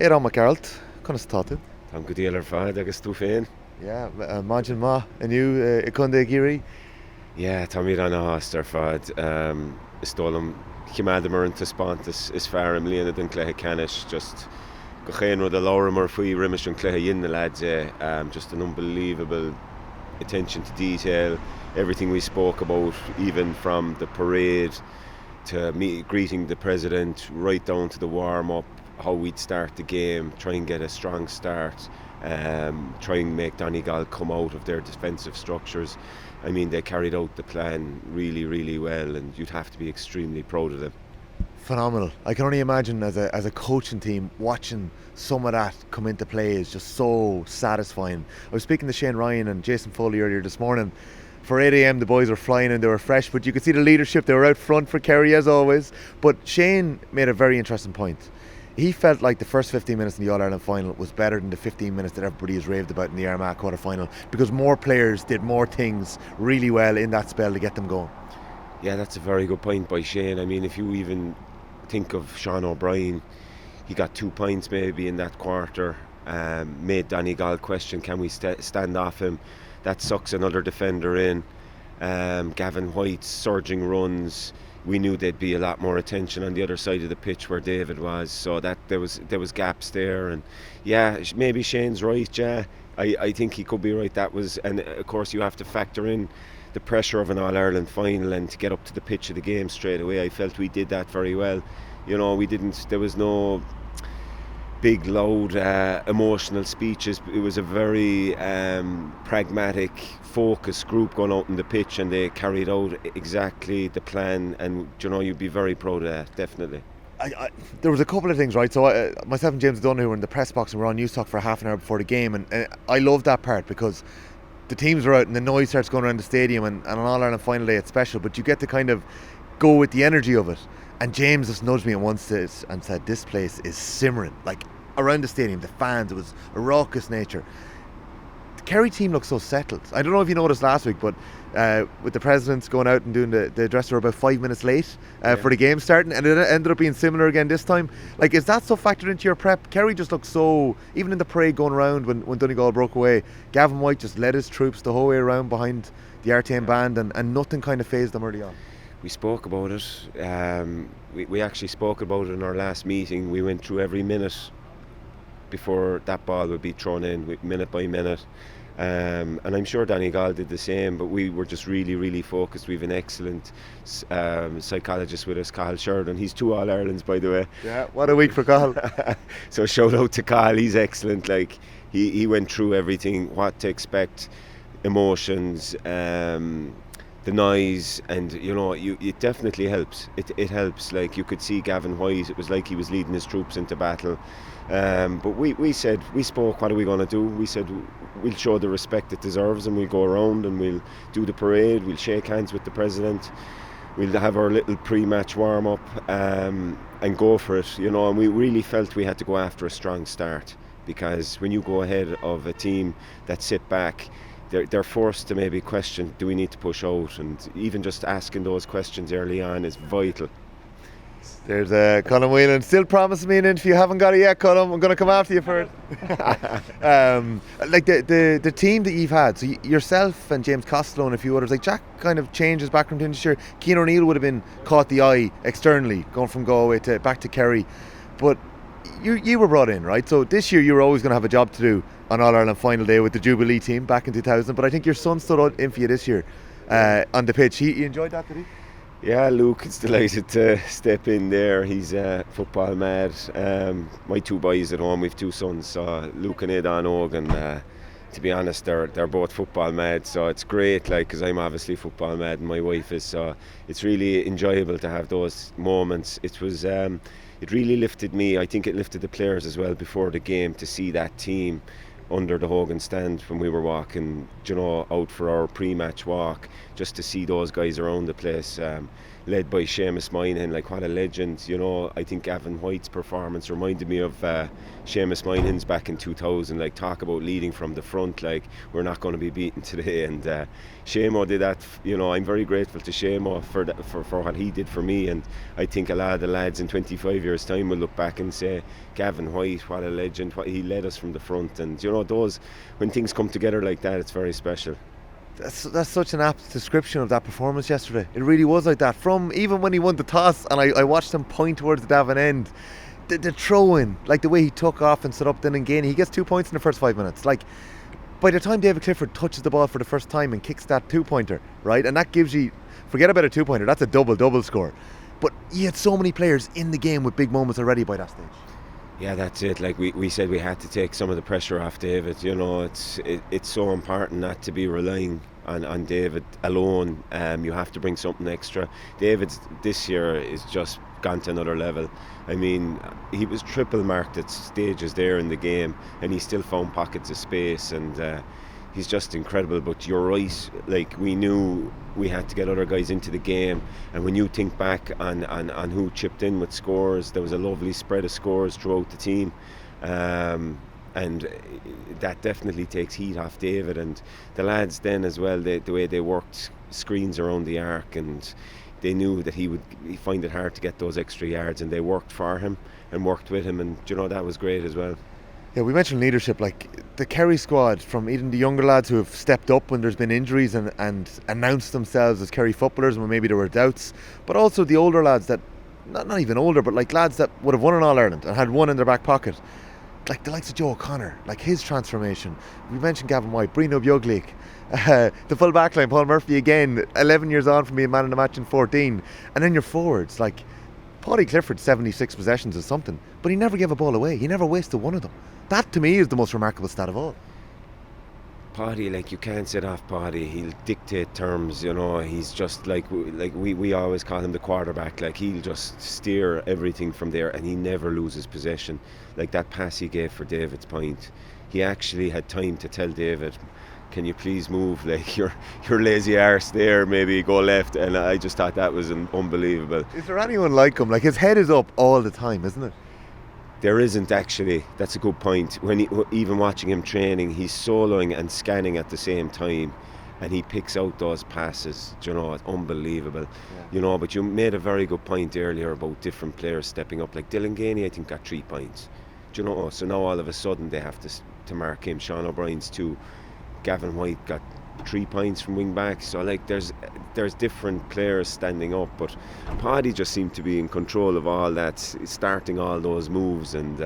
Aodán Mac Gearailt, conas tátu? Tá go dtí ar fad agus tú féin. Yeah, imagine ma aniu Aodán Gearailt. Yeah, tá mí an ást ar fad. Is dólam chimadamar an taspántas is fear am líana den cléthe canis, just go chéan rud a láramar faoi riimiis an cléthe dhéana lads just an unbelievable attention to detail, everything we spoke about, even from the parade to greeting the president, right down to the warm-up, how we'd start the game, try and get a strong start, try and make Donegal come out of their defensive structures. I mean, they carried out the plan really, really well, and you'd have to be extremely proud of them. Phenomenal. I can only imagine as a coaching team watching some of that come into play is just so satisfying. I was speaking to Shane Ryan and Jason Foley earlier this morning. For 8 a.m. the boys were flying and they were fresh, but you could see the leadership. They were out front for Kerry as always. But Shane made a very interesting point. He felt like the first 15 minutes in the All-Ireland final was better than the 15 minutes that everybody has raved about in the Armagh quarter-final, because more players did more things really well in that spell to get them going. Yeah, that's a very good point by Shane. I mean, if you even think of Sean O'Brien, he got 2 points maybe in that quarter, made Donegal question, can we stand off him? That sucks another defender in. Gavin White's surging runs, we knew there'd be a lot more attention on the other side of the pitch where David was, so that there was gaps there. And yeah, maybe Shane's right. Yeah, I think he could be right. That was, and of course you have to factor in the pressure of an All-Ireland final and to get up to the pitch of the game straight away. I felt we did that very well. You know, there was no big, loud, emotional speeches. It was a very pragmatic, focused group going out on the pitch, and they carried out exactly the plan, and you know, you'd be very proud of that, definitely. There was a couple of things, right? So myself and James Donoghue were in the press box and we were on news talk for half an hour before the game, and I loved that part because the teams are out and the noise starts going around the stadium, and on All-Ireland final day it's special, but you get to kind of go with the energy of it. And James just nudged me at one stage and said, this place is simmering, like around the stadium, the fans, it was a raucous nature. The Kerry team looks so settled. I don't know if you noticed last week, but with the presidents going out and doing the address, they were about 5 minutes late for the game starting, and it ended up being similar again this time. Like, is that so factored into your prep? Kerry just looked so, even in the parade going around when Donegal broke away, Gavin White just led his troops the whole way around behind the RTM band, and nothing kind of phased them early on. We spoke about it. We actually spoke about it in our last meeting. We went through every minute before that ball would be thrown in, minute by minute. And I'm sure Donegal did the same, but we were just really, really focused. We have an excellent psychologist with us, Carl Sheridan. He's 2 All-Irelands, by the way. Yeah, what a week for Carl. So shout out to Carl, he's excellent. Like, he went through everything, what to expect, emotions, the noise, and you know, it definitely helps. It helps. Like, you could see Gavin White, it was like he was leading his troops into battle. But we spoke, what are we going to do? We said we'll show the respect it deserves, and we'll go around and we'll do the parade, we'll shake hands with the president, we'll have our little pre-match warm-up, and go for it, you know. And we really felt we had to go after a strong start, because when you go ahead of a team that sit back, they're forced to maybe question, do we need to push out? And even just asking those questions early on is vital. There's Colm Whelan still promising me an interview. Haven't got it yet, Colm. I'm going to come after you for it. Like the team that you've had, so yourself and James Costello and a few others, like Jack kind of changed his background into this year. Cian O'Neill would have been caught the eye externally, going from Galway back to Kerry. But you were brought in, right? So this year you were always going to have a job to do on All-Ireland final day with the Jubilee team back in 2000. But I think your son stood out in for you this year on the pitch. He enjoyed that, did he? Yeah, Luke is delighted to step in there. He's football mad. My 2 boys at home, we've 2 sons, so Luke and Aodán Ogan, to be honest, they're both football mad, so it's great, like, because I'm obviously football mad and my wife is, so it's really enjoyable to have those moments. It really lifted me. I think it lifted the players as well before the game, to see that team under the Hogan stand when we were walking, you know, out for our pre-match walk, just to see those guys around the place. led by Seamus Moynihan. Like, what a legend, you know. I think Gavin White's performance reminded me of Seamus Moynihan's back in 2000. Like, talk about leading from the front, like, we're not going to be beaten today. And Seamo did that, you know. I'm very grateful to Seamo for what he did for me, and I think a lot of the lads in 25 years time will look back and say, Gavin White, what a legend, what he led us from the front. And you know, those, when things come together like that, it's very special. That's such an apt description of that performance yesterday. It really was like that. From even when he won the toss, and I watched him point towards the Davin end, the throw-in, like the way he took off and set up then again, he gets 2 points in the first 5 minutes. Like, by the time David Clifford touches the ball for the first time and kicks that 2-pointer, right, and that gives you, forget about a 2-pointer, that's a double score. But he had so many players in the game with big moments already by that stage. Yeah, that's it. Like we said, we had to take some of the pressure off David. You know, it's so important not to be relying on David alone. You have to bring something extra. David's this year is just gone to another level. I mean, he was triple marked at stages there in the game, and he still found pockets of space, and he's just incredible. But you're right, like, we knew we had to get other guys into the game, and when you think back on who chipped in with scores, there was a lovely spread of scores throughout the team, and that definitely takes heat off David. And the lads then as well, the way they worked screens around the arc, and they knew that he'd find it hard to get those extra yards, and they worked for him and worked with him, and you know, that was great as well. Yeah, we mentioned leadership, like the Kerry squad, from even the younger lads who have stepped up when there's been injuries and announced themselves as Kerry footballers when maybe there were doubts, but also the older lads that, not even older, but like lads that would have won an All-Ireland and had one in their back pocket, like the likes of Joe O'Connor, like his transformation. We mentioned Gavin White, Brino Bjuglik, the full back line, Paul Murphy again, 11 years on from being man of the match in 14, and then your forwards, like Paudie Clifford's 76 possessions is something, but he never gave a ball away, he never wasted one of them. That to me is the most remarkable stat of all. Paudie, like, you can't sit off Paudie. He'll dictate terms, you know. He's just like we always call him the quarterback. Like, he'll just steer everything from there, and he never loses possession. Like that pass he gave for David's point, he actually had time to tell David, can you please move, like, your lazy arse there, maybe go left. And I just thought that was unbelievable. Is there anyone like him? Like, his head is up all the time, isn't it? There isn't, actually. That's a good point. Even watching him training, he's soloing and scanning at the same time, and he picks out those passes. Do you know, it's unbelievable. Yeah. You know, but you made a very good point earlier about different players stepping up. Like Dylan Ganey, I think, got 3 points. Do you know? So now all of a sudden they have to mark him. Sean O'Brien's 2. Gavin White got 3 points from wing back. So like there's different players standing up, but Paudie just seemed to be in control of all that, starting all those moves, and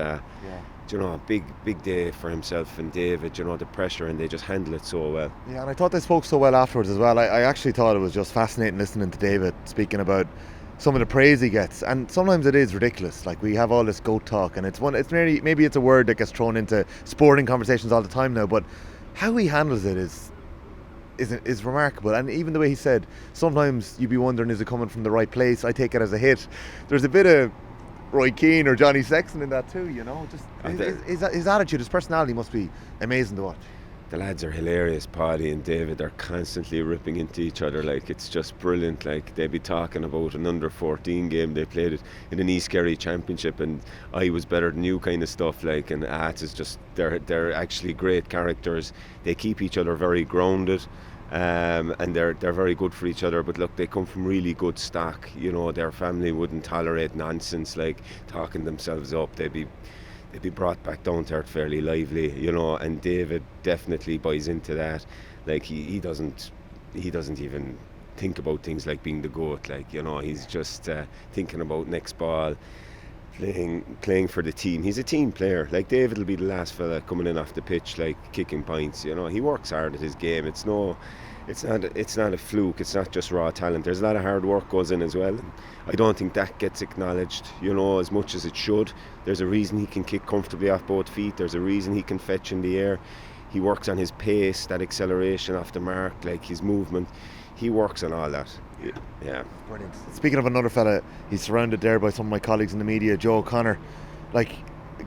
you know, a big day for himself and David. You know, the pressure, and they just handle it so well. Yeah, and I thought they spoke so well afterwards as well. I actually thought it was just fascinating listening to David speaking about some of the praise he gets, and sometimes it is ridiculous. Like, we have all this goat talk, and it's maybe it's a word that gets thrown into sporting conversations all the time now, but how he handles it is remarkable. And even the way he said, sometimes you'd be wondering, is it coming from the right place? I take it as a hit. There's a bit of Roy Keane or Johnny Sexton in that too, you know. Just his attitude, his personality must be amazing to watch. The lads are hilarious. Paudie and David are constantly ripping into each other. Like, it's just brilliant. Like, they'd be talking about an under 14 game they played it in an East Kerry championship, and I was better than you, kind of stuff. Like, and it's just they're actually great characters. They keep each other very grounded, and they're very good for each other. But look, they come from really good stock. You know, their family wouldn't tolerate nonsense like talking themselves up. They'd be brought back down to earth, fairly lively, you know. And David definitely buys into that. Like, he doesn't even think about things like being the GOAT. Like, you know, he's just thinking about next ball, playing for the team. He's a team player. Like, David will be the last fella coming in off the pitch, like, kicking points. You know, he works hard at his game. It's not a fluke. It's not just raw talent. There's a lot of hard work goes in as well. And I don't think that gets acknowledged, you know, as much as it should. There's a reason he can kick comfortably off both feet. There's a reason he can fetch in the air. He works on his pace, that acceleration off the mark, like his movement. He works on all that. Yeah. Brilliant. Speaking of another fella, he's surrounded there by some of my colleagues in the media, Joe O'Connor. Like,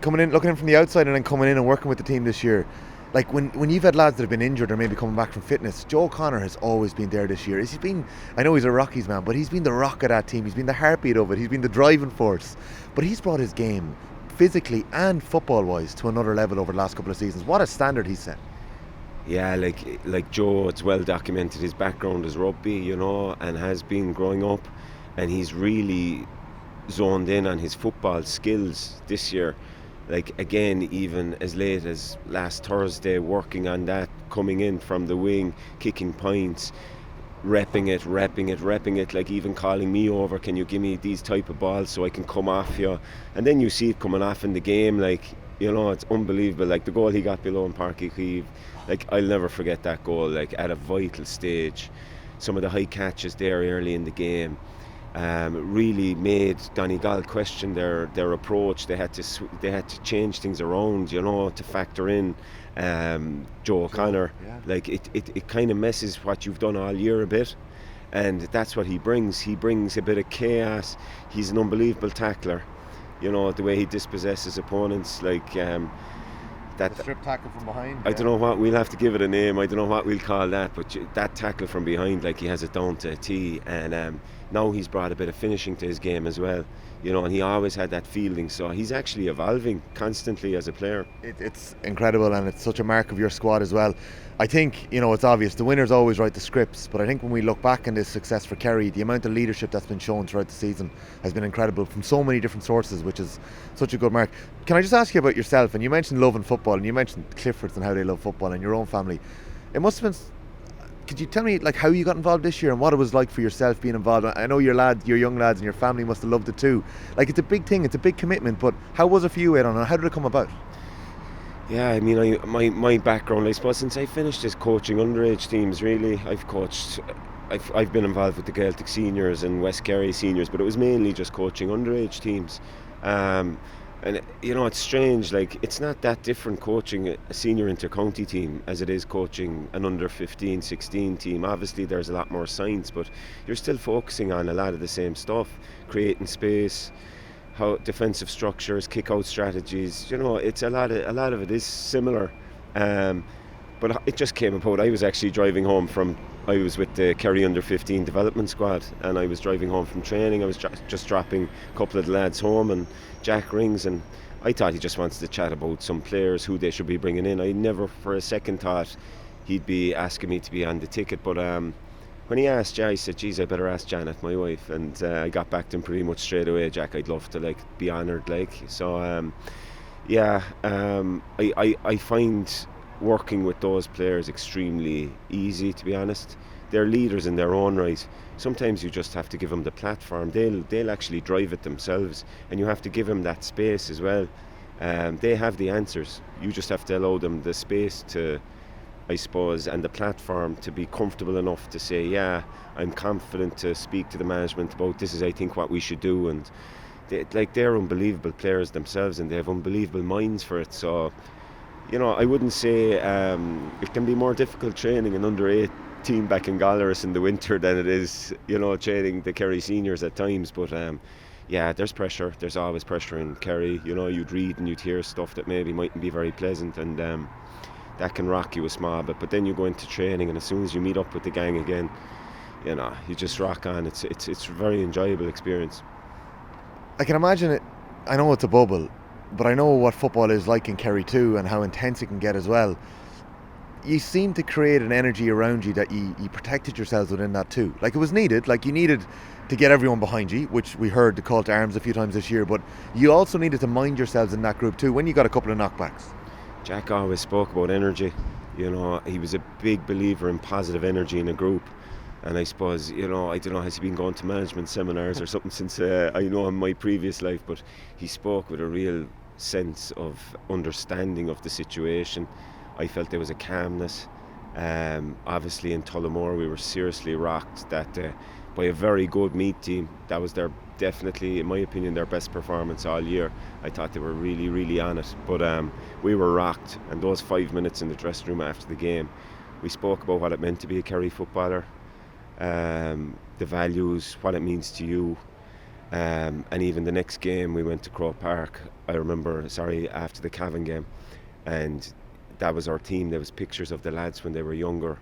coming in, looking in from the outside and then coming in and working with the team this year. like when you've had lads that have been injured or maybe coming back from fitness, Joe O'Connor has always been there this year. I know he's a Rockies man, but he's been the rock of that team. He's been the heartbeat of it. He's been the driving force. But he's brought his game, physically and football-wise, to another level over the last couple of seasons. What a standard he's set. Yeah, like Joe, it's well documented. His background is rugby, and has been growing up, and he's really zoned in on his football skills this year. Like, again, even as late as last Thursday, working on that, coming in from the wing, kicking points, repping it, like even calling me over, can you give me these type of balls so I can come off you? And then you see it coming off in the game, like, it's unbelievable. Like the goal he got below in Páirc Uí Chaoimh, like, I'll never forget that goal, like at a vital stage. Some of the high catches there early in the game really made Donegal question their approach. They had to change things around, to factor in Joe O'Connor. Yeah. Like it kind of messes what you've done all year a bit, and that's what he brings. He brings a bit of chaos. He's an unbelievable tackler. The way he dispossesses opponents, like that strip tackle from behind. I don't know what we'll have to give it a name. I don't know what we'll call that, but that tackle from behind, like, he has it down to a T. And now he's brought a bit of finishing to his game as well, and he always had that fielding. So he's actually evolving constantly as a player. It's incredible, and it's such a mark of your squad as well. I think, it's obvious, the winners always write the scripts, but I think when we look back on this success for Kerry, the amount of leadership that's been shown throughout the season has been incredible from so many different sources, which is such a good mark. Can I just ask you about yourself? And you mentioned loving football, and you mentioned Cliffords and how they love football, and your own family. It must have been... Could you tell me, like, how you got involved this year and what it was like for yourself being involved? I know your young lads and your family must have loved it too. Like, it's a big thing, it's a big commitment, but how was it for you, Aodán, and how did it come about? Yeah, I mean, my background, I suppose, since I finished is coaching underage teams, really. I've been involved with the Gaeltacht seniors and West Kerry seniors, but it was mainly just coaching underage teams. And it's strange, like, it's not that different coaching a senior inter-county team as it is coaching an under 15, 16 team. Obviously there's a lot more science, but you're still focusing on a lot of the same stuff, creating space, how defensive structures, kick-out strategies. It's a lot of it is similar, but it just came about. I was actually driving home I was with the Kerry under 15 development squad, and I was driving home from training. I was just dropping a couple of the lads home, and Jack rings, and I thought he just wanted to chat about some players, who they should be bringing in. I never for a second thought he'd be asking me to be on the ticket, but when he asked, I said, geez, I better ask Janet, my wife, and I got back to him pretty much straight away. Jack, I'd love to be honoured, so I find working with those players extremely easy, to be honest. They're leaders in their own right. Sometimes you just have to give them the platform. They'll actually drive it themselves, and you have to give them that space as well. They have the answers. You just have to allow them the space to, I suppose, and the platform to be comfortable enough to say, yeah, I'm confident to speak to the management about this is, I think, what we should do. And they're unbelievable players themselves, and they have unbelievable minds for it. So I wouldn't say it can be more difficult training an under 18 back in Gallerus in the winter than it is, training the Kerry seniors at times. But there's pressure. There's always pressure in Kerry. You'd read and you'd hear stuff that maybe mightn't be very pleasant, and that can rock you a small bit. But then you go into training, and as soon as you meet up with the gang again, you just rock on. It's a very enjoyable experience. I can imagine it. I know it's a bubble, but I know what football is like in Kerry too, and how intense it can get as well. You seem to create an energy around you that you protected yourselves within that too. Like, it was needed. Like, you needed to get everyone behind you, which we heard the call to arms a few times this year, but you also needed to mind yourselves in that group too when you got a couple of knockbacks. Jack always spoke about energy. He was a big believer in positive energy in a group. And I suppose, I don't know, has he been going to management seminars or something since I know him my previous life, but he spoke with a real sense of understanding of the situation. I felt there was a calmness. Obviously in Tullamore we were seriously rocked that by a very good Meath team. That was definitely, in my opinion, their best performance all year. I thought they were really, really on it. But we were rocked, and those 5 minutes in the dressing room after the game, we spoke about what it meant to be a Kerry footballer, the values, what it means to you. And even the next game we went to Croke Park, I remember, after the Cavan game, and that was our team. There was pictures of the lads when they were younger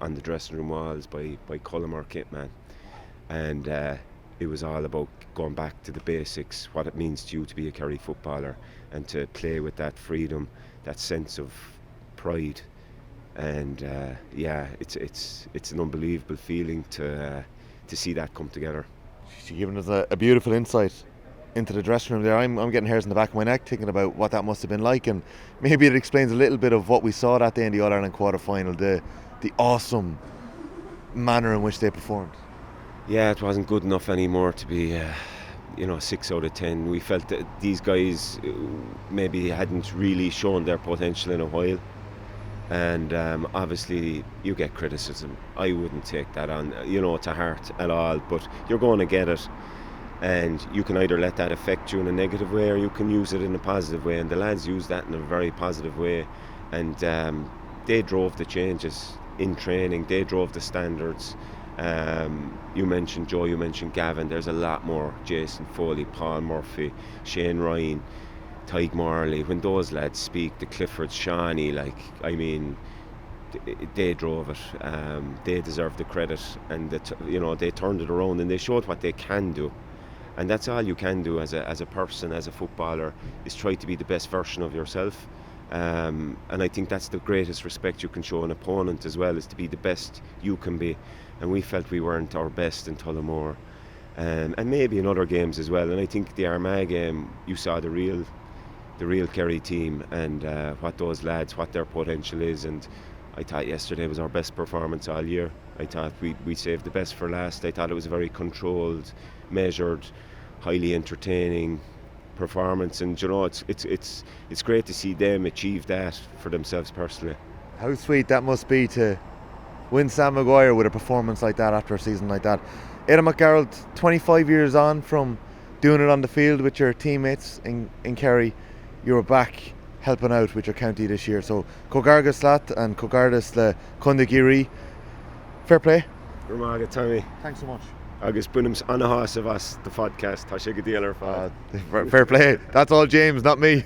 on the dressing room walls by Cullum, our kit man, and it was all about going back to the basics, what it means to you to be a Kerry footballer and to play with that freedom, that sense of pride, and it's an unbelievable feeling to see that come together. You're giving us a beautiful insight into the dressing room there. I'm getting hairs in the back of my neck thinking about what that must have been like, and maybe it explains a little bit of what we saw that day in the All-Ireland quarter-final, the awesome manner in which they performed. Yeah, it wasn't good enough anymore to be 6 out of 10. We felt that these guys maybe hadn't really shown their potential in a while, and obviously you get criticism. I wouldn't take that on to heart at all, but you're going to get it, and you can either let that affect you in a negative way or you can use it in a positive way, and the lads used that in a very positive way, and they drove the changes in training, they drove the standards. You mentioned Joe, you mentioned Gavin. There's a lot more. Jason Foley, Paul Murphy, Shane Ryan, Tyg Morley. When those lads speak, the Cliffords, Shawnee, they drove it. They deserve the credit, and they turned it around and they showed what they can do. And that's all you can do as a person, as a footballer, is try to be the best version of yourself. And I think that's the greatest respect you can show an opponent as well, is to be the best you can be. And we felt we weren't our best in Tullamore, and maybe in other games as well. And I think the Armagh game, you saw the real Kerry team, and what those lads, what their potential is. And I thought yesterday was our best performance all year. I thought we saved the best for last. I thought it was a very controlled, measured, highly entertaining performance, and it's great to see them achieve that for themselves personally. How sweet that must be to win Sam Maguire with a performance like that after a season like that. Aodán Mac Gearailt, 25 years on from doing it on the field with your teammates in Kerry, you were back helping out with your county this year. So Cogardas Slat and Cogardas le Cunda Geary. Fair play. Gurmaga, Tommy. Thanks so much. Agus bunams an hás of us, the podcast. Tá sé go dílar. Fair play. That's all James, not me.